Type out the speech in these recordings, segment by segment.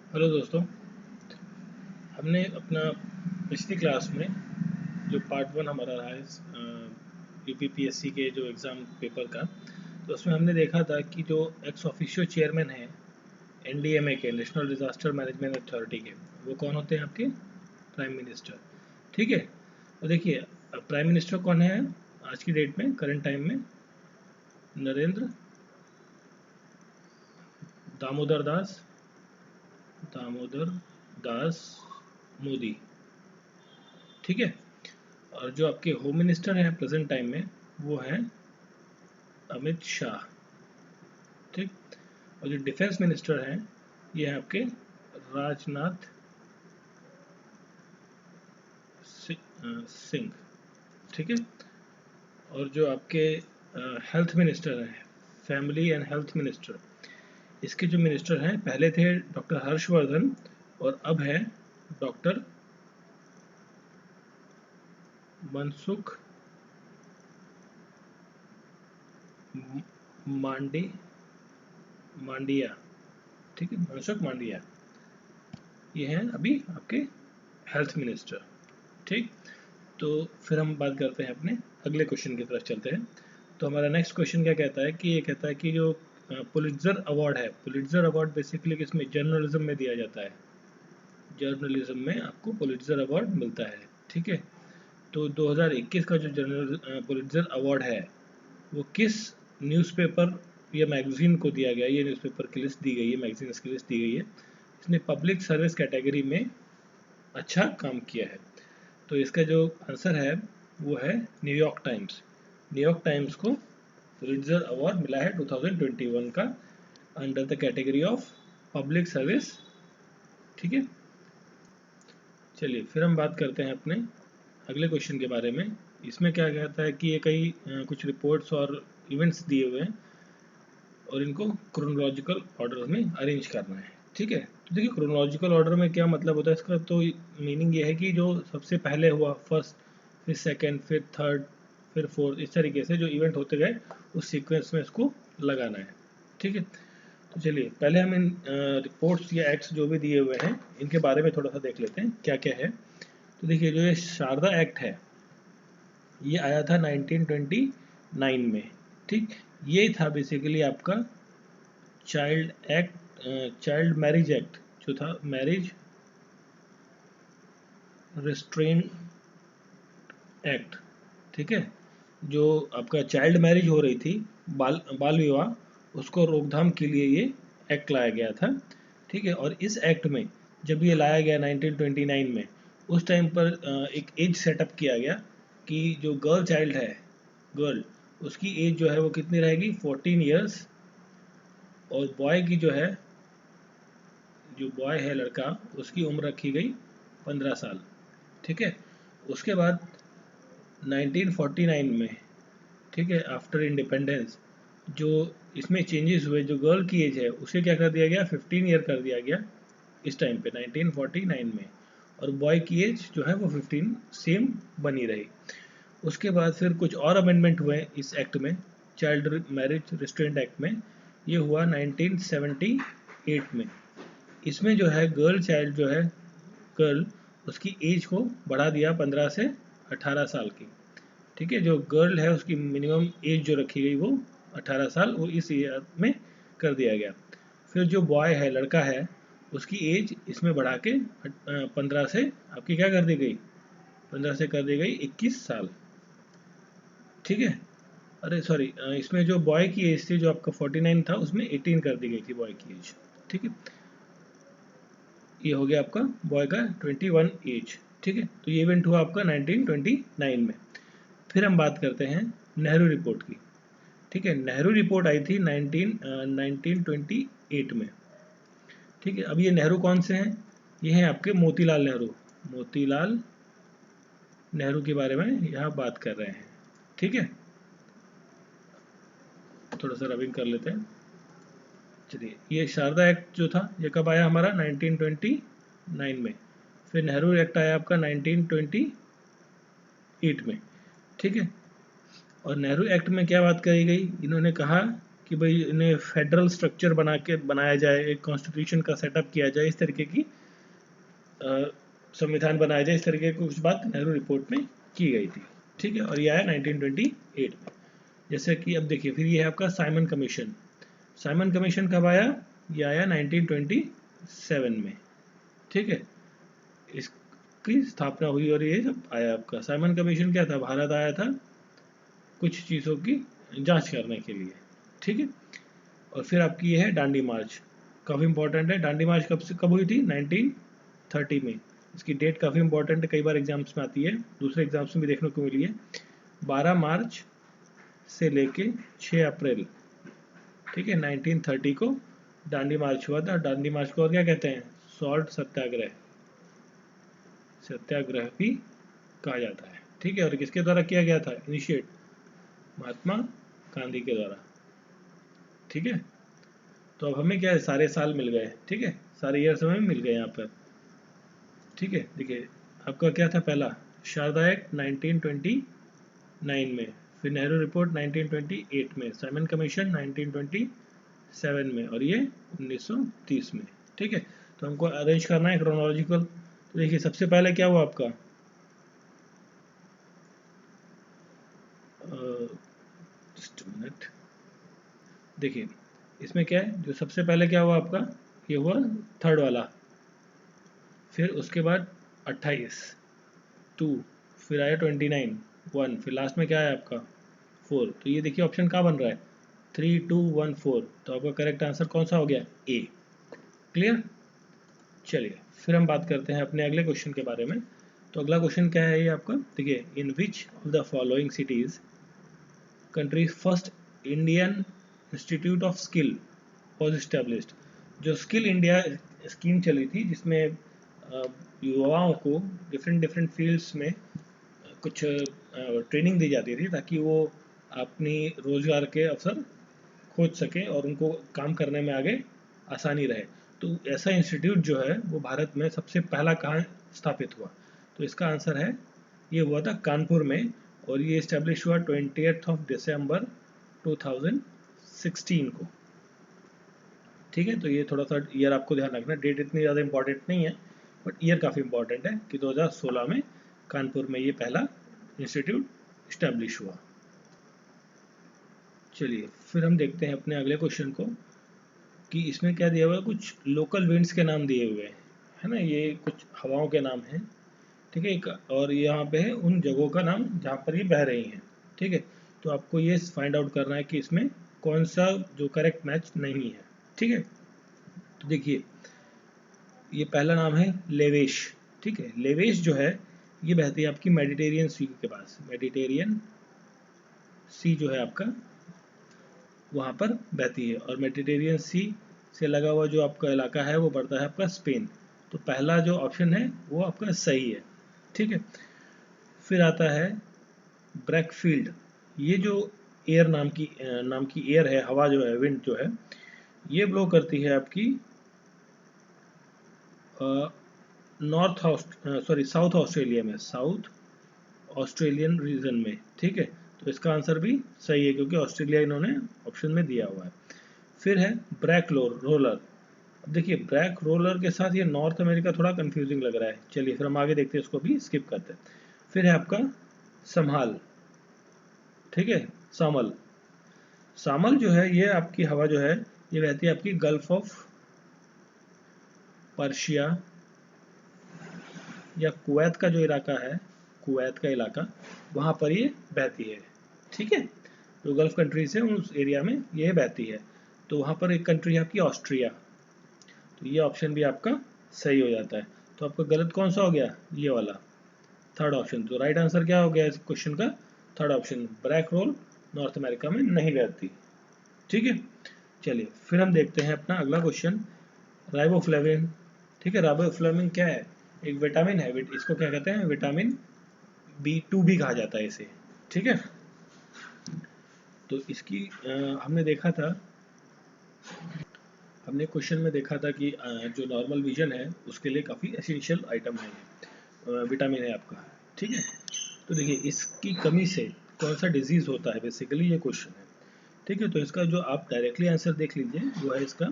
Hello दोस्तों, हमने अपना पिछली क्लास में जो पार्ट वन हमारा रहा है यूपीपीएससी के जो एग्ज़ाम पेपर का, तो उसमें हमने देखा था कि जो एक्स ऑफिशियो चेयरमैन हैं एनडीएमए के, नेशनल डिज़ास्टर मैनेजमेंट अथॉरिटी के, वो कौन होते हैं? आपके प्राइम मिनिस्टर। ठीक है, तो देखिए प्राइम मिनिस्टर कौन है आज की डेट में, करंट टाइम में? नरेंद्र दामोदर दास मोदी। ठीक है, और जो आपके होम मिनिस्टर हैं प्रेजेंट टाइम में, वो हैं अमित शाह। ठीक, और जो डिफेंस मिनिस्टर हैं ये हैं आपके राजनाथ सिंह। ठीक है, और जो आपके हेल्थ मिनिस्टर हैं, फैमिली एंड हेल्थ मिनिस्टर, इसके जो मिनिस्टर हैं पहले थे डॉक्टर हर्षवर्धन और अब है डॉक्टर मनसुख मांडिया। ठीक है, मनसुख मांडिया, ये हैं अभी आपके हेल्थ मिनिस्टर। ठीक, तो फिर हम बात करते हैं अपने अगले क्वेश्चन की तरफ चलते हैं। तो हमारा नेक्स्ट क्वेश्चन क्या कहता है कि ये कहता है कि जो पुलिट्जर अवार्ड है, पुलिट्जर अवार्ड बेसिकली किसमें, जर्नलिज्म में दिया जाता है। जर्नलिज्म में आपको पुलिट्जर अवार्ड मिलता है। ठीक है, तो 2021 का जो पुलिट्जर अवार्ड है वो किस न्यूज़पेपर या मैगजीन को दिया गया? ये न्यूज़पेपर की लिस्ट दी गई है, मैगजीन की लिस्ट दी गई है, इसने पब्लिक सर्विस कैटेगरी में अच्छा काम किया है। तो इसका जो आंसर है वो है न्यूयॉर्क टाइम्स। न्यूयॉर्क टाइम्स को पुलिट्जर अवार्ड मिला है 2021 का under the category of public service. ठीक है, चलिए फिर हम बात करते हैं अपने अगले क्वेश्चन के बारे में। इसमें क्या कहता है कि ये कई कुछ रिपोर्ट्स और इवेंट्स दिए हुए हैं और इनको क्रोनोलॉजिकल ऑर्डर में अरेंज करना है। ठीक है, तो देखिए क्रोनोलॉजिकल ऑर्डर में क्या मतलब होता है इसका, तो मीनिंग ये है कि जो सबसे पहले हुआ, फर्स्ट, फिर सेकंड, फिर थर्ड, फिर फोर्थ, इस तरीके से जो इवेंट होते गए उस सीक्वेंस में इसको लगाना है। ठीक है, तो चलिए पहले हम इन रिपोर्ट्स या एक्ट्स जो भी दिए हुए हैं इनके बारे में थोड़ा सा देख लेते हैं क्या क्या है। तो देखिए जो ये शारदा एक्ट है ये आया था 1929 में। ठीक, ये था बेसिकली आपका चाइल्ड मैरिज एक्ट, जो था मैरिज रिस्ट्रेन एक्ट। ठीक है, जो आपका चाइल्ड मैरिज हो रही थी, बाल विवाह, उसको रोकथाम के लिए ये एक्ट लाया गया था। ठीक है, और इस एक्ट में जब ये लाया गया 1929 में, उस टाइम पर एक एज सेटअप किया गया कि जो गर्ल चाइल्ड है, गर्ल, उसकी एज जो है वो कितनी रहेगी, 14 ईयर्स, और बॉय की जो है, जो बॉय है लड़का, उसकी उम्र रखी गई 15 साल। ठीक है, उसके बाद 1949 में, ठीक है, आफ्टर इंडिपेंडेंस, जो इसमें चेंजेस हुए, जो गर्ल की एज है उसे क्या कर दिया गया, 15 ईयर कर दिया गया इस टाइम पे 1949 में, और बॉय की एज जो है वो 15 सेम बनी रही। उसके बाद फिर कुछ और अमेंडमेंट हुए इस एक्ट में, चाइल्ड मैरिज रिस्ट्रेंट एक्ट में, ये हुआ 1978 में। इसमें जो है गर्ल चाइल्ड जो है, गर्ल, उसकी एज को बढ़ा दिया 15 से 18 साल की। ठीक है, जो गर्ल है उसकी मिनिमम एज जो रखी गई वो 18 साल, वो इस ईयर में कर दिया गया। फिर जो बॉय है, लड़का है, उसकी एज इसमें बढ़ा के 15 से आपकी क्या कर दी गई, 15 से कर दी गई 21 साल। ठीक है, अरे सॉरी, इसमें जो बॉय की एज थी जो आपका 49 था, उसमें 18 कर दी गई थी बॉय की एज। ठीक है, ये हो गया आपका बॉय का 21 एज। ठीक है, तो ये इवेंट हुआ आपका 1929 में। फिर हम बात करते हैं नेहरू रिपोर्ट की। ठीक है, नेहरू रिपोर्ट आई थी 1928 में। ठीक है, अब ये नेहरू कौन से हैं? ये हैं आपके मोतीलाल नेहरू। मोतीलाल नेहरू के बारे में यहाँ बात कर रहे हैं। ठीक है, थोड़ा सा रबिंग कर लेते हैं। चलिए, ये शारदा एक्ट जो था ये कब आया हमारा, 1929 में। फिर नेहरू एक्ट आया आपका 1928 में। ठीक है, और नेहरू एक्ट में क्या बात कही गई, इन्होंने कहा कि भाई इन्हें फेडरल स्ट्रक्चर बनाया जाए, एक कॉन्स्टिट्यूशन का सेटअप किया जाए, इस तरीके की संविधान बनाया जाए, इस तरीके की कुछ बात नेहरू रिपोर्ट में की गई थी। ठीक है, और ये आया 1928 में। जैसे कि अब देखिए, फिर ये है आपका साइमन कमीशन। साइमन कमीशन कब आया? ये आया 1927 में। ठीक है, इसकी स्थापना हुई और ये सब आया आपका। साइमन कमीशन क्या था? भारत आया था कुछ चीज़ों की जांच करने के लिए। ठीक है, और फिर आपकी ये है दांडी मार्च, काफ़ी इंपॉर्टेंट है। दांडी मार्च कब हुई थी? 1930 में। इसकी डेट काफ़ी इंपॉर्टेंट है, कई बार एग्जाम्स में आती है, दूसरे एग्जाम्स में भी देखने को मिली है। 12 मार्च से लेके 6 अप्रैल, ठीक है, 1930 को दांडी मार्च हुआ था। दांडी मार्च को और क्या कहते हैं? सॉल्ट सत्याग्रह, सत्याग्रह भी कहा जाता है। ठीक है, और किसके द्वारा किया गया था? इनिशिएट महात्मा गांधी के द्वारा। ठीक है, तो अब हमें क्या है, सारे साल मिल गए। ठीक है, सारे ईयर्स हमें मिल गए यहाँ पर। ठीक है, देखिए आपका क्या था? पहला शारदा एक्ट 1929 में, फिर नेहरू रिपोर्ट 1928 में, साइमन कमीशन 1927 में, और ये 1930 में। ठीक है, तो हमको अरेंज करना है क्रोनोलॉजिकल। तो देखिए सबसे पहले क्या हुआ आपका, जस्ट मिनट, देखिए इसमें क्या है, जो सबसे पहले क्या हुआ आपका, ये हुआ थर्ड वाला, फिर उसके बाद 28 2, फिर आया 29 1, फिर लास्ट में क्या है आपका 4। तो ये देखिए ऑप्शन कहाँ बन रहा है? 3 2 1 4। तो आपका करेक्ट आंसर कौन सा हो गया? ए। क्लियर? चलिए फिर हम बात करते हैं अपने अगले क्वेश्चन के बारे में। तो अगला क्वेश्चन क्या है ये आपका, देखिए, in which of the following cities countries first Indian institute of skill was established. जो स्किल इंडिया स्कीम चली थी, जिसमें युवाओं को डिफरेंट डिफरेंट फील्ड्स में कुछ ट्रेनिंग दी जाती थी, ताकि वो अपनी रोजगार के अवसर खोज सकें और उनको काम करने में आगे आसानी रहे। तो ऐसा इंस्टीट्यूट जो है वो भारत में सबसे पहला कहाँ स्थापित हुआ? तो इसका आंसर है, ये हुआ था कानपुर में, और ये इस्टेब्लिश हुआ 20th दिसंबर 2016 को। ठीक है, तो ये थोड़ा सा ईयर आपको ध्यान रखना, डेट इतनी ज़्यादा इंपॉर्टेंट नहीं है, बट ईयर काफ़ी इंपॉर्टेंट है कि 2016 में कानपुर में ये पहला इंस्टीट्यूट इस्टेब्लिश हुआ। चलिए फिर हम देखते हैं अपने अगले क्वेश्चन को, कि इसमें क्या दिया हुआ है, कुछ लोकल विंड्स के नाम दिए हुए हैं, है ना, ये कुछ हवाओं के नाम हैं। ठीक है, और यहाँ पे है उन जगहों का नाम जहाँ पर ये बह रही हैं। ठीक है, तो आपको ये फाइंड आउट करना है कि इसमें कौन सा जो करेक्ट मैच नहीं है। ठीक है, तो देखिए ये पहला नाम है लेवेश। ठीक है, लेवेश जो है ये बहती है आपकी मेडिटेरियन सी के पास। मेडिटेरियन सी जो है आपका वहाँ पर बहती है, और मेडिटेरियन सी से लगा हुआ जो आपका इलाका है वो पड़ता है आपका स्पेन। तो पहला जो ऑप्शन है वो आपका सही है। ठीक है, फिर आता है ब्रैकफील्ड। ये जो एयर नाम की एयर है, हवा जो है, विंड जो है, ये ब्लो करती है आपकी साउथ ऑस्ट्रेलिया में, साउथ ऑस्ट्रेलियन रीजन में। ठीक है, तो इसका आंसर भी सही है, क्योंकि ऑस्ट्रेलिया इन्होंने ऑप्शन में दिया हुआ है। फिर है ब्रैक रोलर। अब देखिए ब्रैक रोलर के साथ ये नॉर्थ अमेरिका थोड़ा कंफ्यूजिंग लग रहा है। चलिए फिर हम आगे देखते हैं, इसको भी स्किप करते हैं। फिर है आपका समहाल। ठीक है, सामल। सामल जो है ये आपकी हवा जो है ये बहती है आपकी गल्फ ऑफ पर्शिया या कुवैत का जो इलाका है, कुवैत का इलाका, वहाँ पर ये बहती है। ठीक है, जो गल्फ कंट्रीज है उस एरिया में ये बहती है। तो वहाँ पर एक कंट्री है आपकी ऑस्ट्रिया। तो ये ऑप्शन भी आपका सही हो जाता है। तो आपका गलत कौन सा हो गया? ये वाला थर्ड ऑप्शन। तो राइट आंसर क्या हो गया इस क्वेश्चन का? थर्ड ऑप्शन, ब्रैक रोल नॉर्थ अमेरिका में नहीं बहती। ठीक है, चलिए फिर हम देखते हैं अपना अगला क्वेश्चन, राइबोफ्लेविन। ठीक है, राइबोफ्लेविन क्या है? एक विटामिन है, इसको क्या कहते हैं? विटामिन B2 भी कहा जाता है इसे। ठीक है, तो इसकी हमने देखा था, हमने क्वेश्चन में देखा था कि जो नॉर्मल विजन है उसके लिए काफ़ी एसेंशियल आइटम है, विटामिन है आपका। ठीक है, तो देखिए इसकी कमी से कौन सा डिजीज़ होता है, बेसिकली ये क्वेश्चन है। ठीक है, तो इसका जो आप डायरेक्टली आंसर देख लीजिए वो है इसका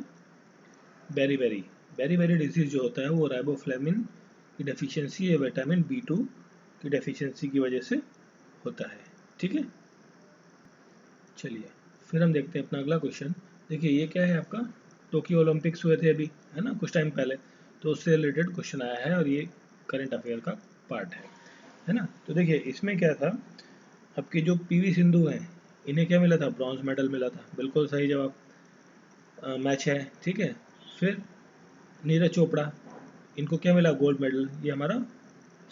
बेरी डिजीज जो होता है वो राइबोफ्लेविन की डेफिशिएंसी या विटामिन B2 की डेफिशिएंसी की वजह से होता है। ठीक है, चलिए फिर हम देखते हैं अपना अगला क्वेश्चन। देखिए ये क्या है आपका, टोक्यो ओलंपिक्स हुए थे अभी, है ना, कुछ टाइम पहले, तो उससे रिलेटेड क्वेश्चन आया है और ये करंट अफेयर का पार्ट है ना। तो देखिए इसमें क्या था, आपके जो PV सिंधु हैं इन्हें क्या मिला था, ब्रॉन्ज मेडल मिला था, बिल्कुल सही जवाब, मैच है। ठीक है, फिर नीरज चोपड़ा, इनको क्या मिला, गोल्ड मेडल, ये हमारा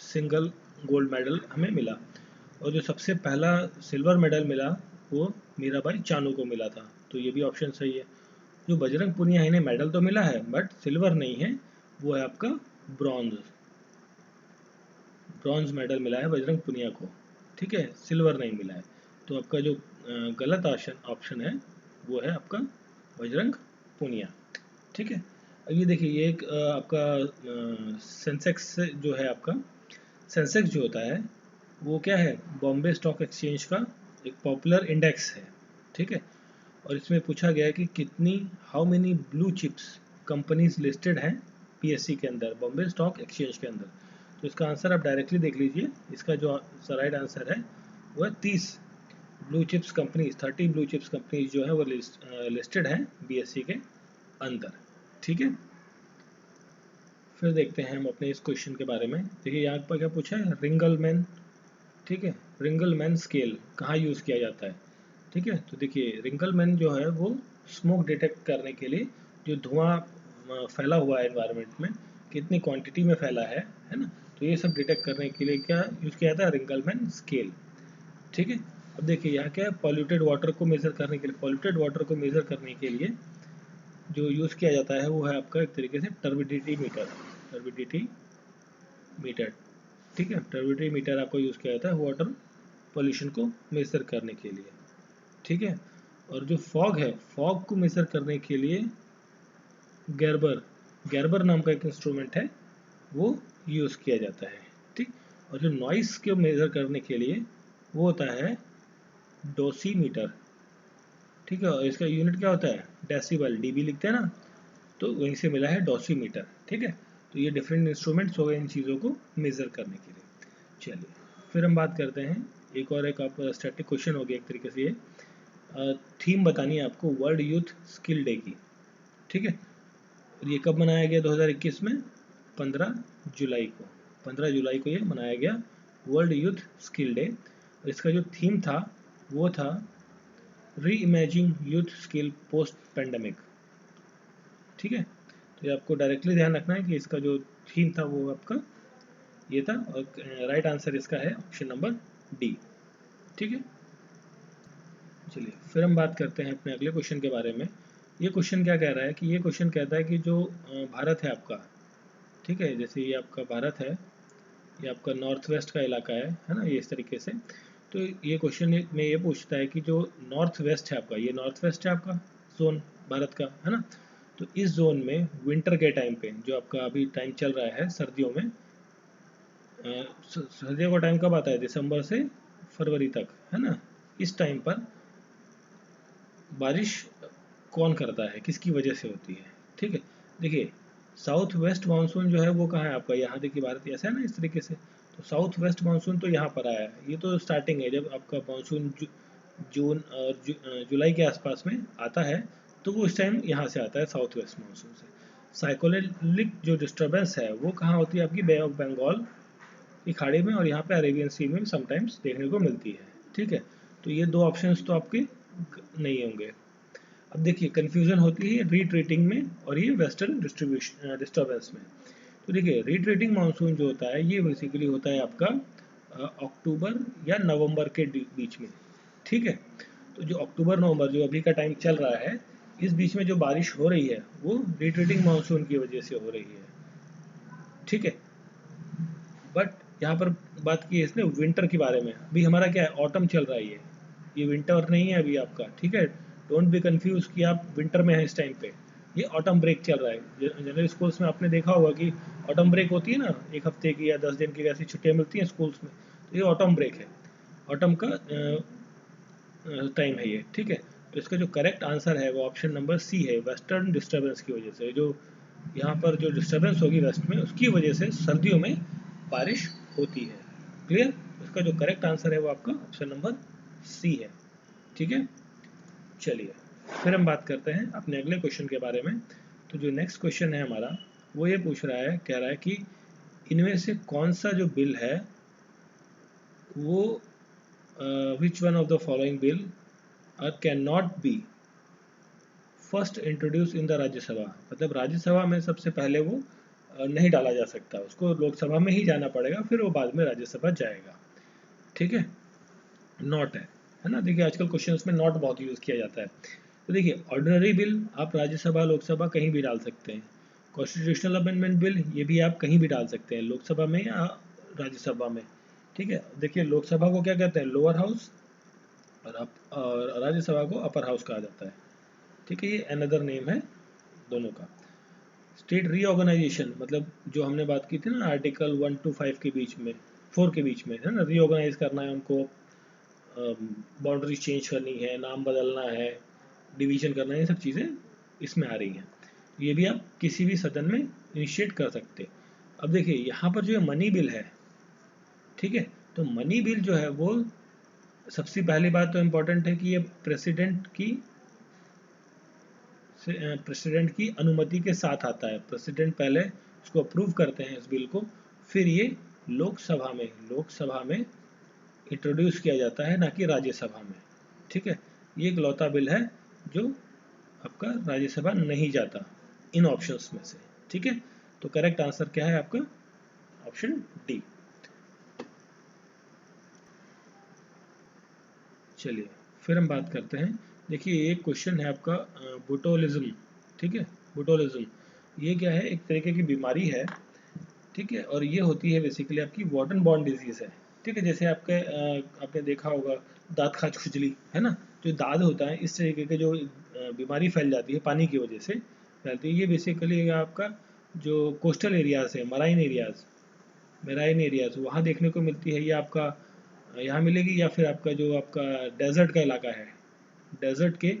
सिंगल गोल्ड मेडल हमें मिला। और जो सबसे पहला सिल्वर मेडल मिला वो मीराबाई चानू को मिला था, तो ये भी ऑप्शन सही है। जो बजरंग पुनिया है इन्हें मेडल तो मिला है बट सिल्वर नहीं है, वो है आपका ब्रॉन्ज, ब्रॉन्ज मेडल मिला है बजरंग पुनिया को। ठीक है, सिल्वर नहीं मिला है, तो आपका जो गलत ऑप्शन है वो है आपका बजरंग पुनिया। ठीक है, अब ये देखिए ये एक आपका सेंसेक्स जो है आपका, सेंसेक्स जो होता है वो क्या है, बॉम्बे स्टॉक एक्सचेंज का एक पॉपुलर इंडेक्स है। ठीक है, और इसमें पूछा गया है कि कितनी, how many blue chips companies listed हैं PSC के अंदर, बॉम्बे स्टॉक एक्सचेंज के अंदर। तो इसका आंसर आप डायरेक्टली देख लीजिए, इसका जो राइट आंसर है वो है 30 blue chips companies, 30 blue chips companies जो है वो लिस्टेड हैं BSC के अंदर। ठीक है, फिर देखते हैं हम अपने इस क्वेश्चन के बारे में। देखिए यहाँ पर क्या पूछा है, रिंगलमैन। ठीक है, रिंगलमैन स्केल कहाँ यूज़ किया जाता है। ठीक है, तो देखिए रिंगलमैन जो है वो स्मोक डिटेक्ट करने के लिए, जो धुआं फैला हुआ है एनवायरनमेंट में, कितनी क्वांटिटी में फैला है ना, तो ये सब डिटेक्ट करने के लिए क्या यूज़ किया जाता है, रिंगलमैन स्केल। ठीक है, अब देखिए यहाँ क्या है, पॉल्यूटेड वाटर को मेजर करने के लिए, पॉल्यूटेड वाटर को मेजर करने के लिए जो यूज़ किया जाता है वो है आपका एक तरीके से टर्बिडिटी मीटर, टर्बिडिटी मीटर। ठीक है, टर्बिडिटी मीटर आपको यूज़ किया जाता है वाटर पोल्यूशन को मेजर करने के लिए। ठीक है, और जो फॉग है, फॉग को मेजर करने के लिए गैर्बर, गैर्बर नाम का एक इंस्ट्रूमेंट है वो यूज़ किया जाता है। ठीक, और जो नॉइस को मेजर करने के लिए वो होता है डोसीमीटर। ठीक है, और इसका यूनिट क्या होता है, डेसिबल, DB लिखते हैं ना, तो वहीं से मिला है डोसीमीटर। ठीक है, तो ये डिफरेंट इंस्ट्रूमेंट्स हो गए इन चीज़ों को मेजर करने के लिए। चलिए फिर हम बात करते हैं, एक आप स्टैटिक क्वेश्चन हो गया एक तरीके से, ये थीम बतानी है आपको वर्ल्ड यूथ स्किल डे की। ठीक है, और ये कब मनाया गया 2021 में, 15 जुलाई को, 15 जुलाई को ये मनाया गया वर्ल्ड यूथ स्किल डे। और इसका जो थीम था वो था री imaging youth skill post pandemic. ठीक है, तो ये आपको डायरेक्टली ध्यान रखना है कि इसका जो थीम था वो आपका ये था, और राइट आंसर इसका है ऑप्शन नंबर D। ठीक है, चलिए फिर हम बात करते हैं अपने अगले क्वेश्चन के बारे में। ये क्वेश्चन क्या कह रहा है कि ये क्वेश्चन कहता है कि जो भारत है आपका, ठीक है, जैसे ये आपका भारत है, ये आपका नॉर्थ वेस्ट का इलाका है ना, ये इस तरीके से। तो ये क्वेश्चन में ये पूछता है कि जो नॉर्थ वेस्ट है आपका, ये नॉर्थ वेस्ट है आपका जोन भारत का, है ना, तो इस जोन में विंटर के टाइम पे, जो आपका अभी टाइम चल रहा है सर्दियों में, सर्दियों का टाइम कब आता है, दिसंबर से फरवरी तक, है ना, इस टाइम पर बारिश कौन करता है, किसकी वजह से होती है। ठीक है, देखिए साउथ वेस्ट मानसून जो है वो कहाँ है आपका, यहाँ देखिए भारत ऐसा है ना इस तरीके से, तो साउथ वेस्ट मानसून तो यहाँ पर आया है, ये तो स्टार्टिंग है, जब आपका मानसून जून और जुलाई के आसपास में आता है, तो वो इस टाइम यहाँ से आता है साउथ वेस्ट मानसून से। साइक्लोनिक जो डिस्टर्बेंस है वो कहाँ होती है आपकी, बे ऑफ बंगाल की खाड़ी में, और यहाँ पे अरेबियन सी में समटाइम्स देखने को मिलती है। ठीक है, तो ये दो ऑप्शंस तो आपके नहीं होंगे। अब देखिए कन्फ्यूजन होती है रीट्रेटिंग में और ये वेस्टर्न डिस्टर्बेंस में। तो देखिए रीट्रेटिंग मानसून जो होता है ये बेसिकली होता है आपका अक्टूबर या नवंबर के बीच में। ठीक है, तो जो अक्टूबर नवंबर जो अभी का टाइम चल रहा है, इस बीच में जो बारिश हो रही है वो रीट्रेटिंग मानसून की वजह से हो रही है। ठीक है, बट यहाँ पर बात की है इसने विंटर के बारे में, अभी हमारा क्या है, ऑटम चल रहा है, ये विंटर नहीं है अभी आपका। ठीक है, डोंट बी कंफ्यूज कि आप विंटर में हैं इस टाइम पे, ये ऑटम ब्रेक चल रहा है। जनरल स्कूल्स में आपने देखा होगा कि ऑटम ब्रेक होती है ना, एक हफ्ते की या 10 दिन की ऐसी छुट्टियाँ मिलती हैं स्कूल्स में, तो ये ऑटम ब्रेक है, ऑटम का टाइम है ये। ठीक है, तो इसका जो करेक्ट आंसर है वो ऑप्शन नंबर सी है, वेस्टर्न डिस्टर्बेंस की वजह से। जो यहाँ पर जो डिस्टर्बेंस होगी वेस्ट में, उसकी वजह से सर्दियों में बारिश होती है। क्लियर? इसका जो करेक्ट आंसर है वो आपका ऑप्शन नंबर सी है। ठीक है, चलिए फिर हम बात करते हैं अपने अगले क्वेश्चन के बारे में। तो जो नेक्स्ट क्वेश्चन है हमारा वो ये पूछ रहा है, कह रहा है कि इनमें से कौन सा जो बिल है वो विच one of the following bill can not be first introduce in the Rajya Sabha. मतलब राज्यसभा में सबसे पहले वो नहीं डाला जा सकता, उसको लोकसभा में ही जाना पड़ेगा, फिर वो बाद में राज्यसभा जाएगा। ठीक है, नॉट है ना। देखिए आजकल क्वेश्चंस में नॉट बहुत यूज़ किया जाता है। तो देखिए ऑर्डिनरी बिल आप राज्यसभा लोकसभा कहीं भी डाल सकते हैं। कॉन्स्टिट्यूशनल अमेंडमेंट बिल ये भी आप कहीं भी डाल सकते हैं, लोकसभा में या राज्यसभा में। ठीक है, देखिए लोकसभा को क्या कहते हैं, लोअर हाउस, और राज्यसभा को अपर हाउस कहा जाता है। ठीक है, ये अनदर नेम है दोनों का। स्टेट रीऑर्गेनाइजेशन मतलब जो हमने बात की थी ना आर्टिकल 1 to 5 के बीच में, 4 के बीच में है ना, रीऑर्गेनाइज करना है उनको, बाउंड्री चेंज करनी है, नाम बदलना है, डिवीजन करना है, ये सब चीज़ें इसमें आ रही हैं। ये भी आप किसी भी सदन में इनिशिएट कर सकते। अब देखिए यहाँ पर जो मनी बिल है, ठीक है, तो मनी बिल जो है वो सबसे पहली बात तो इम्पोर्टेंट है कि ये प्रेसिडेंट की अनुमति के साथ आता है। प्रेसिडेंट पहले उसको अप्रूव करते हैं इस बिल को, फिर ये लोकसभा में इंट्रोड्यूस किया जाता है, ना कि राज्यसभा में। ठीक है, ये एक लौता बिल है जो आपका राज्यसभा नहीं जाता इन ऑप्शंस में से। ठीक है, तो करेक्ट आंसर क्या है आपका, ऑप्शन डी। चलिए फिर हम बात करते हैं। देखिए एक क्वेश्चन है आपका बोटुलिज्म। ठीक है, बोटुलिज्म ये क्या है, एक तरीके की बीमारी है। ठीक है, और ये होती है बेसिकली आपकी वाटर बॉर्न डिजीज है। ठीक है, जैसे आपने देखा होगा दांत खाज खुजली है ना, जो दाद होता है, इस तरीके के जो बीमारी फैल जाती है पानी की वजह से फैलती है। ये बेसिकली आपका जो कोस्टल एरियाज है, मेराइन एरियाज वहाँ देखने को मिलती है। ये आपका यहाँ मिलेगी, या फिर आपका जो आपका डेजर्ट का इलाका है, डेजर्ट के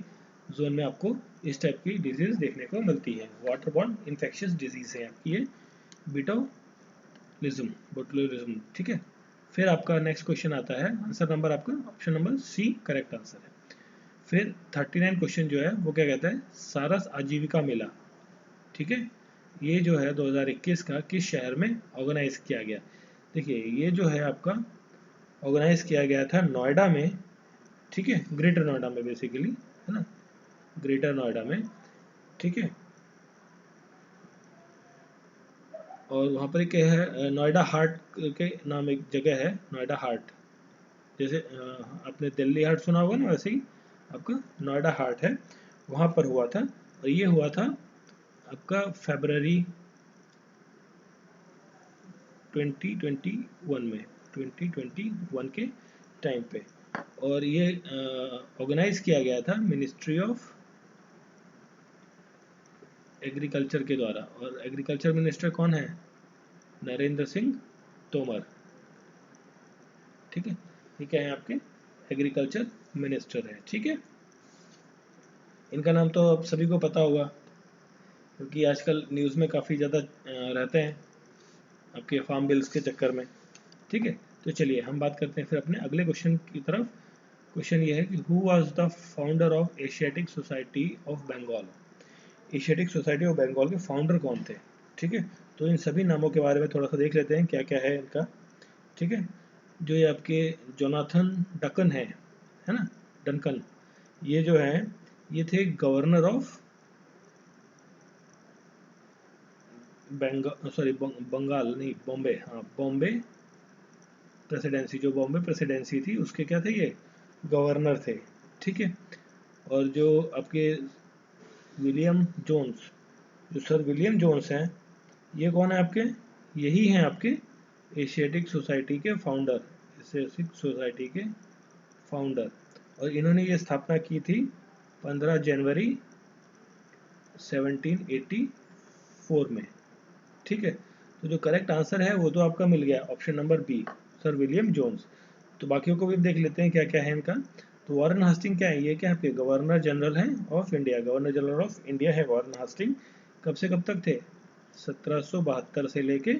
जोन में आपको इस टाइप की डिजीज देखने को मिलती है। वाटर बॉर्न इन्फेक्शियस डिजीज है आपकी ये बोटुलिज्म। ठीक है, फिर आपका नेक्स्ट क्वेश्चन आता है, आंसर नंबर आपका option number C correct answer है। फिर 39 क्वेश्चन जो है वो क्या कहता है, सारस आजीविका मेला। ठीक है, ये जो है 2021 का किस शहर में ऑर्गेनाइज किया गया। देखिए ये जो है आपका ऑर्गेनाइज किया गया था नोएडा में। ठीक है, ग्रेटर नोएडा में बेसिकली, है ना, ग्रेटर नोएडा में। ठीक है, और वहाँ पर एक है नोएडा हार्ट के नाम एक जगह है, नोएडा हार्ट। जैसे आपने दिल्ली हार्ट सुना होगा ना, वैसे ही आपका नोएडा हार्ट है, वहाँ पर हुआ था। और ये हुआ था आपका फरवरी 2021 के टाइम पे। और ये ऑर्गेनाइज किया गया था मिनिस्ट्री ऑफ एग्रीकल्चर के द्वारा। और एग्रीकल्चर मिनिस्टर कौन है, नरेंद्र सिंह तोमर। ठीक है, ये क्या है आपके एग्रीकल्चर मिनिस्टर है। ठीक है, इनका नाम तो आप सभी को पता होगा क्योंकि आजकल न्यूज़ में काफ़ी ज़्यादा रहते हैं आपके फार्म बिल्स के चक्कर में। ठीक है, तो चलिए हम बात करते हैं फिर अपने अगले क्वेश्चन की तरफ। क्वेश्चन ये है कि who was the founder of Asiatic Society of Bengal. Asiatic Society of Bengal के फाउंडर कौन थे। ठीक है, तो इन सभी नामों के बारे में थोड़ा सा देख लेते हैं क्या क्या है इनका। ठीक है, जो ये आपके जोनाथन डकन है ना, डनकन, ये जो है ये थे गवर्नर ऑफ बंगाल नहीं, बॉम्बे, हाँ बॉम्बे प्रेसिडेंसी, जो बॉम्बे प्रेसिडेंसी थी उसके क्या थे, ये गवर्नर थे। ठीक है, और जो आपके विलियम जोन्स, जो सर विलियम जोन्स हैं, ये कौन है आपके, यही हैं आपके एशियाटिक सोसाइटी के फाउंडर, एशियाटिक सोसाइटी के फाउंडर। और इन्होंने ये स्थापना की थी 15 जनवरी 1784 में। ठीक है, तो जो करेक्ट आंसर है वो तो आपका मिल गया, option number B, Sir William Jones. तो बाकियों को भी देख लेते हैं क्या क्या है इनका। तो वारेन हास्टिंग क्या है, ये क्या है आपके गवर्नर जनरल हैं of India, governor general of India है वारेन हास्टिंग। कब से कब तक थे, 1772 से लेके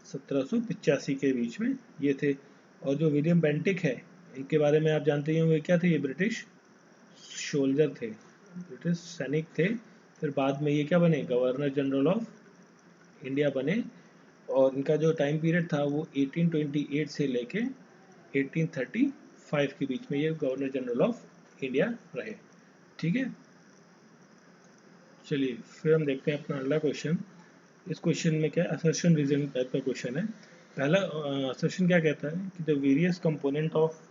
1785 के बीच में ये थे। और जो विलियम बेंटिक है, इनके बारे में आप जानते ही होंगे, क्या थे ये, ब्रिटिश सोल्जर थे, ब्रिटिश सैनिक थे। फिर बाद में ये क्या बने, गवर्नर जनरल ऑफ इंडिया बने। और इनका जो टाइम पीरियड था वो 1828 से लेके 1835 के बीच में ये गवर्नर जनरल ऑफ इंडिया रहे। ठीक है, चलिए फिर हम देखते हैं अपना अगला क्वेश्चन। इस क्वेश्चन में क्या असर्शन रीजन टाइप का क्वेश्चन है। पहला असर्शन क्या कहता है कि the various component of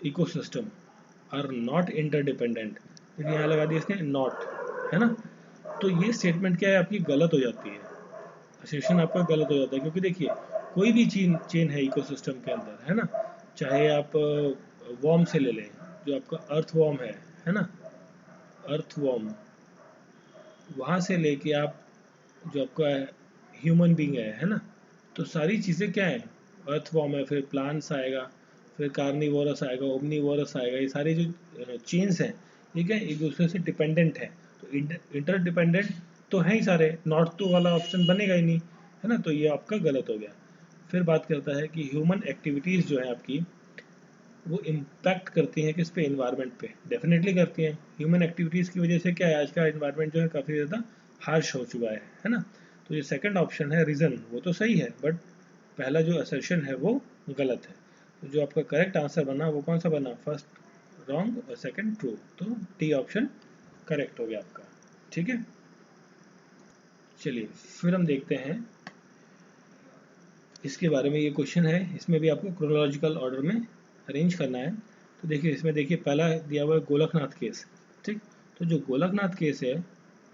ecosystem are not interdependent. देखिए यहाँ लगा दिया इसने नॉट, है ना। तो ये स्टेटमेंट क्या है आपकी, गलत हो जाती है, असर्शन आपका गलत हो जाता है। क्योंकि देखिए कोई भी चेन है इकोसिस्टम के अंदर, है ना, चाहे आप वॉर्म से ले लें, जो आपका अर्थ वॉर्म है ना, अर्थ वॉर्म, वहाँ से लेके आप जो आपका ह्यूमन बींग है ना, तो सारी चीज़ें क्या है, अर्थ वॉर्म है, फिर प्लांट्स आएगा, फिर कार्निवोरस आएगा, ओमनीवोरस आएगा, ये सारे जो चेन्स हैं ये क्या एक दूसरे से डिपेंडेंट है। तो इंटर डिपेंडेंट तो है ही सारे, नॉट तो वाला ऑप्शन बनेगा ही नहीं, है ना, तो ये आपका गलत हो गया। फिर बात करता है कि ह्यूमन एक्टिविटीज़ जो है आपकी वो इम्पैक्ट करती हैं किस पे, इन्वायरमेंट पे, डेफिनेटली करती हैं। ह्यूमन एक्टिविटीज़ की वजह से क्या है, आज का इन्वायरमेंट जो है काफ़ी ज़्यादा हार्श हो चुका है ना। तो ये सेकंड ऑप्शन है रीज़न, वो तो सही है, बट पहला जो असर्शन है वो गलत है। तो जो आपका करेक्ट आंसर बना वो कौन सा बना, फर्स्ट रॉन्ग और सेकंड ट्रू, तो डी ऑप्शन करेक्ट हो गया आपका। ठीक है, चलिए फिर हम देखते हैं इसके बारे में। ये क्वेश्चन है, इसमें भी आपको क्रोनोलॉजिकल ऑर्डर में अरेंज करना है। तो देखिए इसमें देखिए पहला दिया हुआ है गोलकनाथ केस। ठीक, तो जो गोलकनाथ केस है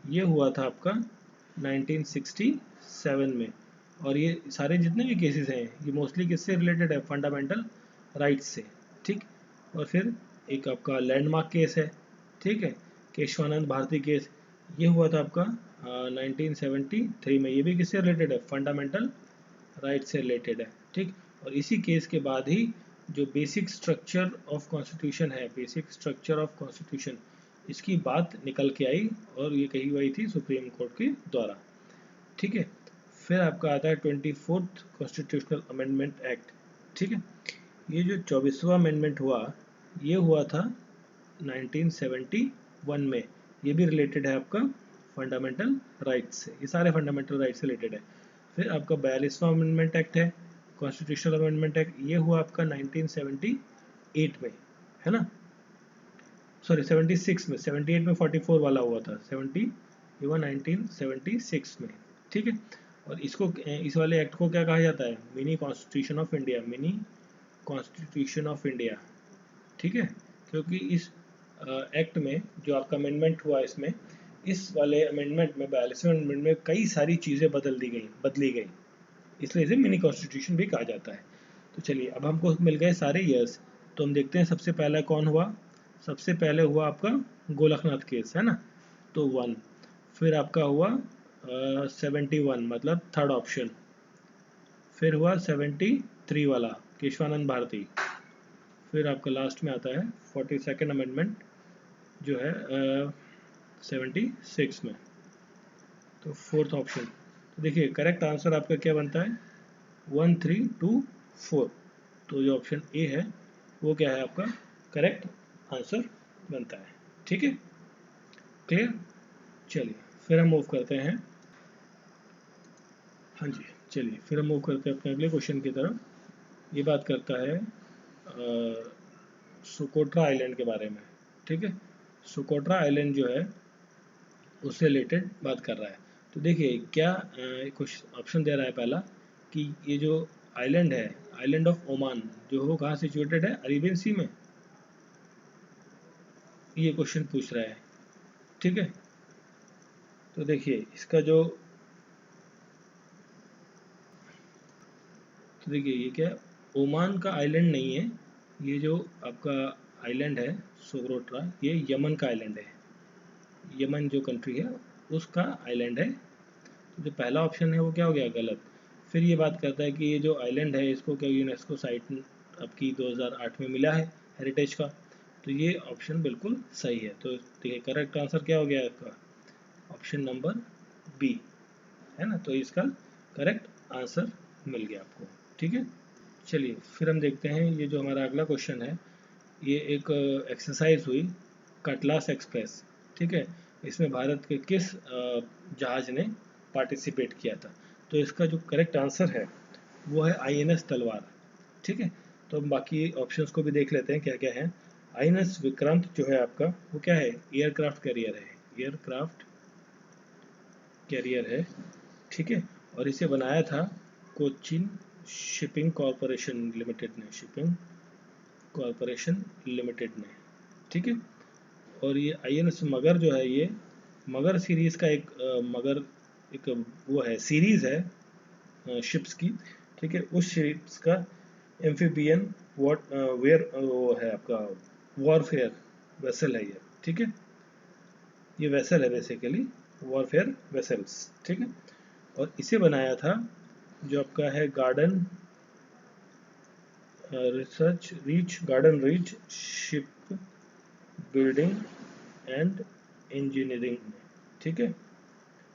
ये हुआ था आपका 1967 में। और ये सारे जितने भी केसेस हैं ये मोस्टली किससे रिलेटेड है, फंडामेंटल राइट्स से। ठीक, और फिर एक आपका लैंडमार्क केस है, ठीक है, केशवानंद भारती केस, ये हुआ था आपका 1973 में, ये भी किससे रिलेटेड है, फंडामेंटल राइट से रिलेटेड है। ठीक, और इसी केस के बाद ही जो बेसिक स्ट्रक्चर ऑफ कॉन्स्टिट्यूशन है, बेसिक स्ट्रक्चर ऑफ कॉन्स्टिट्यूशन, इसकी बात निकल के आई और ये कही गई थी सुप्रीम कोर्ट के द्वारा। ठीक है, फिर आपका आता है 24th कॉन्स्टिट्यूशनल अमेंडमेंट एक्ट। ठीक है, ये जो 24वां अमेंडमेंट हुआ ये हुआ था 1971 में। ये भी रिलेटेड है आपका फंडामेंटल राइट्स से, ये सारे फंडामेंटल राइट्स से रिलेटेड है। फिर आपका 42वां अमेंडमेंट एक्ट है, कॉन्स्टिट्यूशनल अमेंडमेंट एक्ट, ये हुआ आपका 1978 में, है ना, सॉरी 76 में, 78 में 44 वाला हुआ था, 70 ये हुआ 1976 में। ठीक है, और इसको इस वाले एक्ट को क्या कहा जाता है, mini constitution of India, mini constitution of India. ठीक है, क्योंकि इस एक्ट में जो आपका अमेंडमेंट हुआ, इसमें इस वाले अमेंडमेंट में 42वें अमेंडमेंट में कई सारी चीज़ें बदली गई, इसलिए इसे मिनी कॉन्स्टिट्यूशन भी कहा जाता है। तो चलिए अब हमको मिल गए सारे ईयर्स, तो हम देखते हैं सबसे पहला कौन हुआ। सबसे पहले हुआ आपका गोलकनाथ केस, है ना, तो 1। फिर आपका हुआ 71 मतलब थर्ड ऑप्शन। फिर हुआ 73 वाला केशवानंद भारती। फिर आपका लास्ट में आता है 42nd अमेंडमेंट जो है 76 में, तो फोर्थ ऑप्शन। तो देखिए करेक्ट आंसर आपका क्या बनता है, 1 3 2 4। तो जो ऑप्शन ए है वो क्या है आपका करेक्ट आंसर बनता है। ठीक है, क्लियर। चलिए फिर हम मूव करते हैं, हाँ जी, चलिए फिर हम मूव करते हैं अपने अगले क्वेश्चन की तरफ। ये बात करता है सुकोट्रा आइलैंड के बारे में। ठीक है, सुकोट्रा आइलैंड जो है उससे रिलेटेड बात कर रहा है। तो देखिए क्या कुछ ऑप्शन दे रहा है, पहला कि ये जो आइलैंड है, आइलैंड ऑफ ओमान, जो हो कहाँ सिचुएटेड है, अरेबियन सी में, ये क्वेश्चन पूछ रहा है। ठीक है, तो देखिए इसका जो, तो देखिए ये क्या है, ओमान का आइलैंड नहीं है, ये जो आपका आइलैंड है सोकोट्रा, ये यमन का आइलैंड है, यमन जो कंट्री है उसका आइलैंड है। तो जो पहला ऑप्शन है वो क्या हो गया, गलत। फिर ये बात करता है कि ये जो आइलैंड है इसको क्या यूनेस्को साइट आपकी 2008 में मिला है हेरिटेज का। तो ये ऑप्शन बिल्कुल सही है। तो देखिए करेक्ट आंसर क्या हो गया आपका, ऑप्शन नंबर बी, है ना। तो इसका करेक्ट आंसर मिल गया आपको, ठीक है। चलिए फिर हम देखते हैं ये जो हमारा अगला क्वेश्चन है, ये एक एक्सरसाइज हुई कटलास एक्सप्रेस, ठीक है। इसमें भारत के किस जहाज ने पार्टिसिपेट किया था। तो इसका जो करेक्ट आंसर है वो है INS तलवार, ठीक है। तो हम बाकी ऑप्शंस को भी देख लेते हैं क्या क्या है। INS विक्रांत जो है आपका वो क्या है, एयरक्राफ्ट कैरियर है, एयरक्राफ्ट कैरियर है, ठीक है। और इसे बनाया था कोचिन शिपिंग कॉरपोरेशन लिमिटेड ने, शिपिंग कॉरपोरेशन लिमिटेड ने, ठीक है। और ये INS मगर जो है, ये मगर सीरीज का एक मगर एक वो है, सीरीज है शिप्स की, ठीक है। उस शिप्स का एम्फीबियन वेयर वो है आपका वॉरफेयर वेसल है ये, ठीक है। ये वेसल है बेसिकली वॉरफेयर वेसल्स, ठीक है। और इसे बनाया था जो आपका है garden reach ship building and engineering में, ठीक है।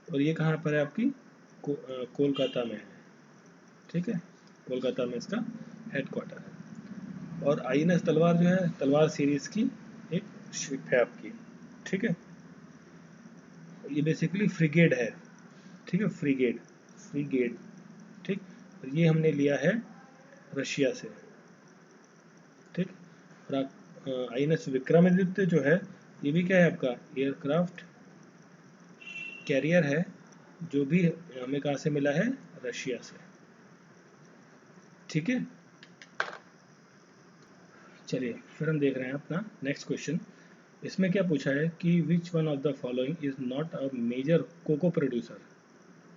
और ये कहाँ पर है आपकी कोलकाता में है, ठीक है। कोलकाता में इसका हेडक्वार्टर है। और INS तलवार जो है तलवार सीरीज की एक शिप है आपकी, ठीक है। ये बेसिकली फ्रिगेड है, ठीक है, फ्रिगेड, ठीक। और ये हमने लिया है रशिया से, ठीक। और INS विक्रमादित्य जो है ये भी क्या है आपका एयरक्राफ्ट कैरियर है, जो भी हमें कहाँ से मिला है, रशिया से, ठीक है। चलिए फिर हम देख रहे हैं अपना नेक्स्ट क्वेश्चन। इसमें क्या पूछा है कि which one of the following is not a major cocoa producer,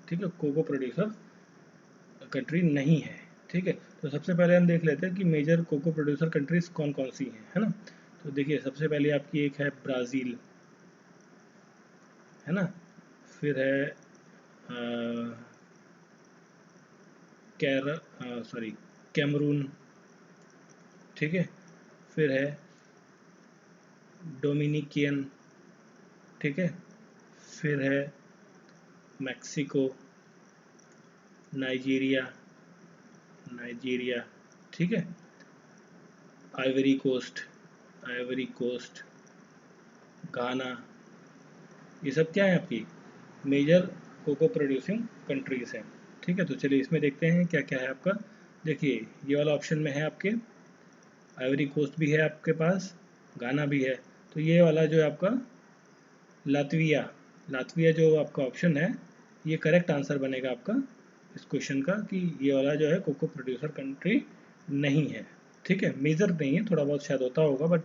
ठीक है। कोको प्रोड्यूसर कंट्री नहीं है, ठीक है। तो सबसे पहले हम देख लेते हैं कि मेजर कोको प्रोड्यूसर कंट्रीज कौन कौन सी हैं, है ना। तो देखिए सबसे पहले आपकी एक है ब्राज़ील, है ना। फिर है कैमरून, ठीक है। फिर है डोमिनिकियन, ठीक है। फिर है मैक्सिको, नाइजीरिया, ठीक है। आइवरी कोस्ट, गाना, ये सब क्या है आपकी मेजर कोको प्रोड्यूसिंग कंट्रीज हैं, ठीक है। तो चलिए इसमें देखते हैं क्या क्या है आपका। देखिए ये वाला ऑप्शन में है आपके आइवरी कोस्ट भी है आपके पास, गाना भी है। तो ये वाला जो है आपका लातविया जो आपका ऑप्शन है ये करेक्ट आंसर बनेगा आपका इस क्वेश्चन का, कि ये वाला जो है कोको प्रोड्यूसर कंट्री नहीं है, ठीक है। मेजर नहीं है, थोड़ा बहुत शायद होता होगा बट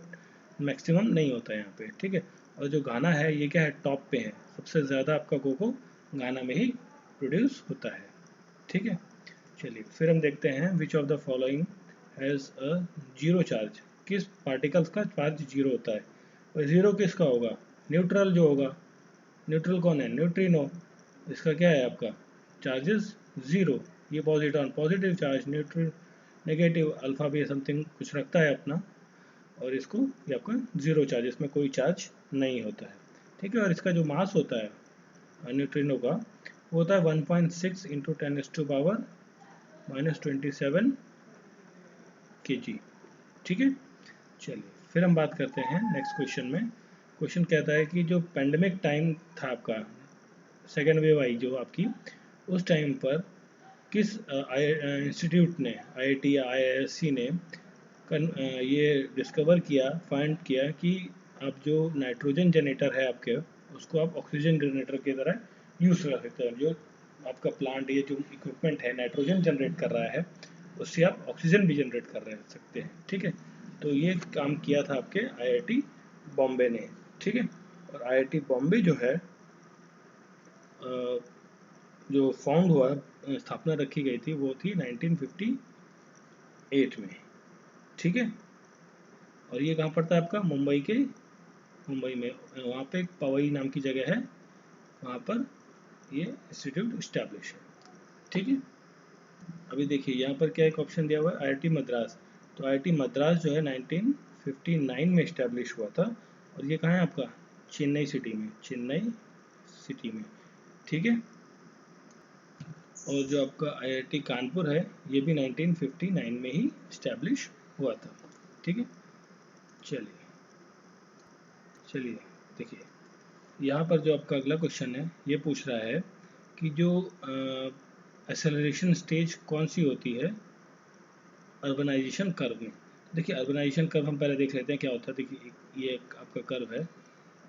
मैक्सिमम नहीं होता है यहाँ पे, ठीक है। और जो गाना है ये क्या है, टॉप पे है, सबसे ज़्यादा आपका कोको गाना में ही प्रोड्यूस होता है, ठीक है। चलिए फिर हम देखते हैं विच of the following has a zero charge, किस पार्टिकल्स का चार्ज जीरो होता है। और जीरो किसका होगा, न्यूट्रल जो होगा। न्यूट्रल कौन है, न्यूट्रिनो, इसका क्या है आपका चार्जेस जीरो। ये positive charge, neutral negative, alpha भी समथिंग कुछ रखता है अपना, और इसको ये आपका जीरो चार्ज, इसमें कोई चार्ज नहीं होता है, ठीक है। और इसका जो मास होता है न्यूट्रिनो का वो होता है 1.6 इंटू 10⁻⁻27 kg, ठीक है। चलिए फिर हम बात करते हैं नेक्स्ट क्वेश्चन में। क्वेश्चन कहता है कि जो पेंडेमिक टाइम था आपका, सेकेंड वेव आई जो आपकी, उस टाइम पर किस इंस्टीट्यूट ने, IIT या IISc ने ये डिस्कवर किया, फाइंड किया कि आप जो नाइट्रोजन जनरेटर है आपके, उसको आप ऑक्सीजन जनरेटर की तरह यूज़ कर सकते हैं। जो आपका प्लांट, ये जो इक्विपमेंट है नाइट्रोजन जनरेट कर रहा है, उससे आप ऑक्सीजन भी जनरेट कर रहे सकते हैं, ठीक है। तो ये काम किया था आपके IIT बॉम्बे ने, ठीक है। और IIT बॉम्बे जो है जो फाउंड हुआ, स्थापना रखी गई थी, वो थी 1958 में, ठीक है। और ये कहाँ पड़ता है आपका, मुंबई में, वहाँ पे एक पवई नाम की जगह है, वहाँ पर ये इंस्टीट्यूट इस्टेब्लिश है, ठीक है। अभी देखिए यहाँ पर क्या एक ऑप्शन दिया हुआ है IIT मद्रास। तो IIT मद्रास जो है 1959 में इस्टेब्लिश हुआ था, और ये कहाँ है आपका, चेन्नई सिटी में, चेन्नई सिटी में, ठीक है। और जो आपका IIT कानपुर है, ये भी 1959 में ही इस्टेब्लिश हुआ था, ठीक है। चलिए चलिए देखिए, यहाँ पर जो आपका अगला क्वेश्चन है, ये पूछ रहा है कि जो एक्सेलरेशन स्टेज कौन सी होती है अर्बनाइजेशन कर्व में। देखिए, अर्बनाइजेशन कर्व हम पहले देख लेते हैं क्या होता है। देखिए, ये एक आपका कर्व है,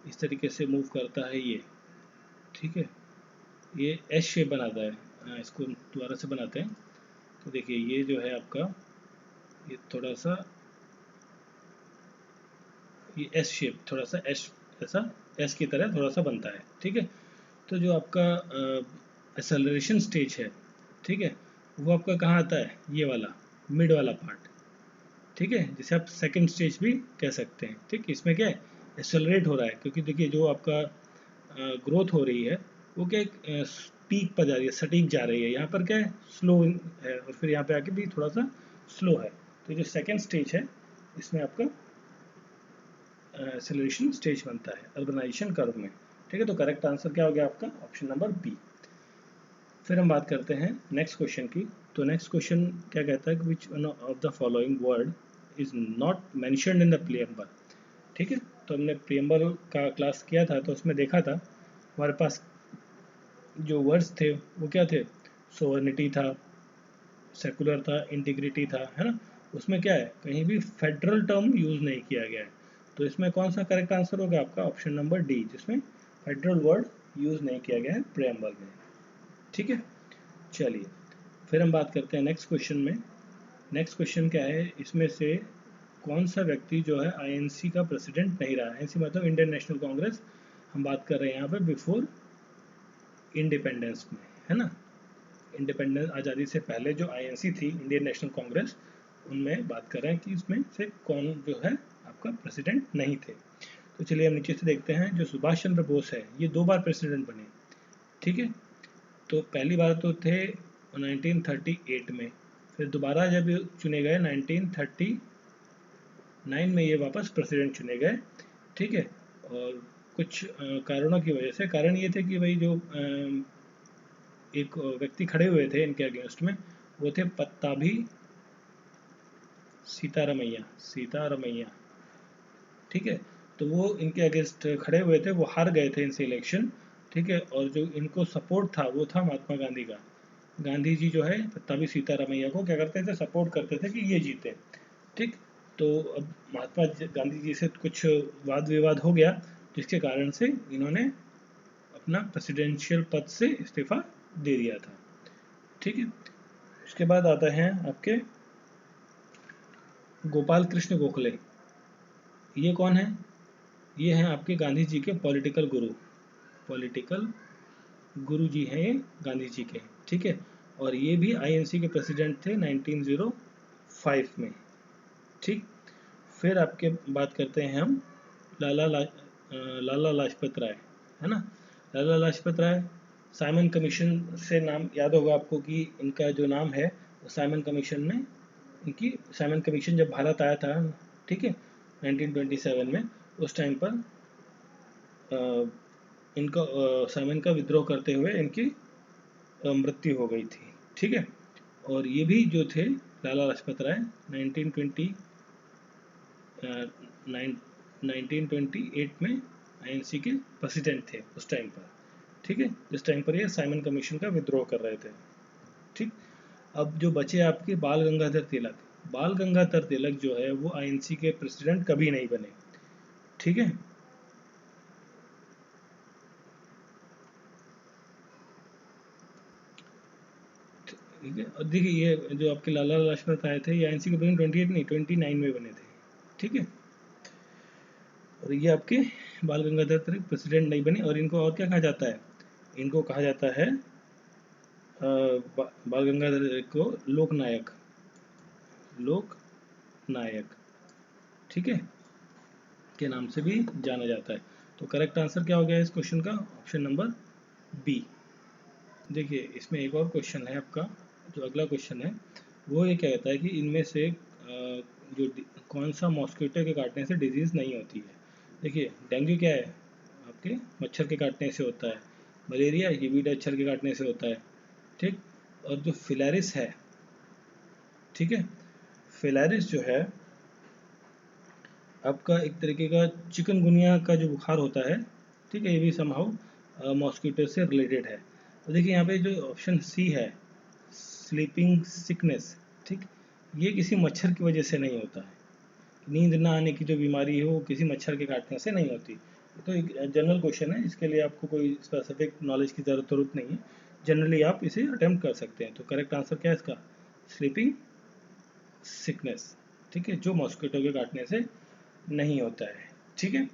इस तरीके से मूव करता है ये, ठीक है। ये एस शेप बनाता है, इसको दोबारा से बनाते हैं। तो देखिए, ये जो है आपका, ये थोड़ा सा, ये एस शेप, थोड़ा सा एस, ऐसा एस की तरह थोड़ा सा बनता है, ठीक है। तो जो आपका एक्सेलरेशन स्टेज है, ठीक है, वो आपका कहाँ आता है, ये वाला मिड वाला पार्ट, ठीक है, जिसे आप सेकंड स्टेज भी कह सकते हैं, ठीक। इसमें क्या है, एक्सेलरेट हो रहा है, क्योंकि देखिए जो आपका ग्रोथ हो रही है वो क्या पीक पर जा रही है, सटीक जा रही है। यहाँ पर क्या है, स्लो है, और फिर यहाँ पे आके भी थोड़ा सा स्लो है। तो जो सेकंड स्टेज है, इसमें आपका एक्सेलरेशन स्टेज बनता है अर्बनाइजेशन कर्व में, ठीक है। तो करेक्ट आंसर क्या हो गया आपका, ऑप्शन नंबर बी। फिर हम बात करते हैं नेक्स्ट क्वेश्चन की। तो नेक्स्ट क्वेश्चन क्या कहता है कि which one of the following word is not mentioned in the preamble, ठीक है। तो हमने प्रीएम्बल का क्लास किया था, तो उसमें देखा था हमारे पास जो वर्ड्स थे वो क्या थे, सोवर्निटी था, सेकुलर था, इंटीग्रिटी था, है ना। उसमें क्या है, कहीं भी फेडरल टर्म यूज नहीं किया गया है। तो इसमें कौन सा करेक्ट आंसर होगा आपका, ऑप्शन नंबर डी, जिसमें फेडरल वर्ड यूज नहीं किया गया है प्रीएम्बल में, ठीक है। चलिए, फिर हम बात करते हैं नेक्स्ट क्वेश्चन में। नेक्स्ट क्वेश्चन क्या है, इसमें से कौन सा व्यक्ति जो है INC का प्रेसिडेंट नहीं रहा। INC मतलब इंडियन नेशनल कांग्रेस, हम बात कर रहे हैं यहाँ पे बिफोर इंडिपेंडेंस में, है ना। इंडिपेंडेंस, आज़ादी से पहले जो INC थी, इंडियन नेशनल कांग्रेस, उनमें बात कर रहे हैं कि इसमें से कौन जो है आपका प्रेसिडेंट नहीं थे। तो चलिए हम नीचे से देखते हैं। जो सुभाष चंद्र बोस है, ये 2 बार प्रेसिडेंट बने, ठीक है। तो पहली बार तो थे 1938 में, फिर दोबारा जब चुने गए 1939 में, ये वापस प्रेसिडेंट चुने गए, ठीक है। और कुछ कारणों की वजह से, कारण ये थे कि भाई जो एक व्यक्ति खड़े हुए थे इनके अगेंस्ट में, वो थे पत्ताभी सीतारमैया, ठीक है। तो वो इनके अगेंस्ट खड़े हुए थे, वो हार गए थे इनसे इलेक्शन, ठीक है। और जो इनको सपोर्ट था वो था महात्मा गांधी का। गांधी जी जो है पत्ताभी सीतारमैया को क्या करते थे, सपोर्ट करते थे कि ये जीते, ठीक। तो अब महात्मा गांधी जी से कुछ वाद विवाद हो गया, जिसके कारण से इन्होंने अपना प्रेसिडेंशियल पद से इस्तीफा दे दिया था, ठीक है। उसके बाद आता है आपके गोपाल कृष्ण गोखले। ये कौन है, ये हैं आपके गांधी जी के पॉलिटिकल गुरु जी हैं ये गांधी जी के, ठीक है। और ये भी INC के प्रेसिडेंट थे 1905 में, ठीक। फिर आपके बात करते हैं हम लाला लाजपत राय, है ना। लाला लाजपत राय, साइमन कमीशन से नाम याद होगा आपको कि इनका जो नाम है, साइमन कमीशन में इनकी, साइमन कमीशन जब भारत आया था, ठीक है, 1927 में, उस टाइम पर इनका साइमन का विद्रोह करते हुए इनकी मृत्यु हो गई थी, ठीक है। और ये भी जो थे लाला लाजपत राय 1928 में INC के प्रेसिडेंट थे उस टाइम पर, ठीक है, जिस टाइम पर ये साइमन कमीशन का विद्रोह कर रहे थे, ठीक। अब जो बचे आपके बाल गंगाधर तिलक जो है वो INC के प्रेसिडेंट कभी नहीं बने, ठीक है। ठीक है, और देखिए ये जो आपके लाला लाजपत राय थे, ये INC के प्रेसिडेंट 28 नहीं 29 में बने थे, ठीक है। और ये आपके बाल गंगाधर तिलक प्रेसिडेंट नहीं बने। और इनको और क्या कहा जाता है, इनको कहा जाता है बाल गंगाधर तिलक को लोकनायक, ठीक है, के नाम से भी जाना जाता है। तो करेक्ट आंसर क्या हो गया इस क्वेश्चन का, ऑप्शन नंबर बी। देखिए, इसमें एक और क्वेश्चन है आपका, जो अगला क्वेश्चन है वो ये कहता है कि इनमें से कौन सा मॉस्किटो के काटने से डिजीज़ नहीं होती है। देखिए डेंगू क्या है, आपके मच्छर के काटने से होता है। मलेरिया ये भी मच्छर के काटने से होता है, ठीक। और जो फिलैरिस है, ठीक है, फिलैरिस जो है आपका एक तरीके का चिकनगुनिया का जो बुखार होता है, ठीक है, ये भी समहाउ मॉस्किटो से रिलेटेड है। तो देखिए यहाँ पे जो ऑप्शन सी है, स्लीपिंग सिकनेस, ठीक, ये किसी मच्छर की वजह से नहीं होता है। नींद ना आने की जो बीमारी है वो किसी मच्छर के काटने से नहीं होती। तो एक जनरल क्वेश्चन है, इसके लिए आपको कोई स्पेसिफिक नॉलेज की ज़रूरत नहीं है, जनरली आप इसे अटेम्प्ट कर सकते हैं। तो करेक्ट आंसर क्या है इसका, स्लीपिंग सिकनेस, ठीक है, जो मॉस्किटो के काटने से नहीं होता है, ठीक है।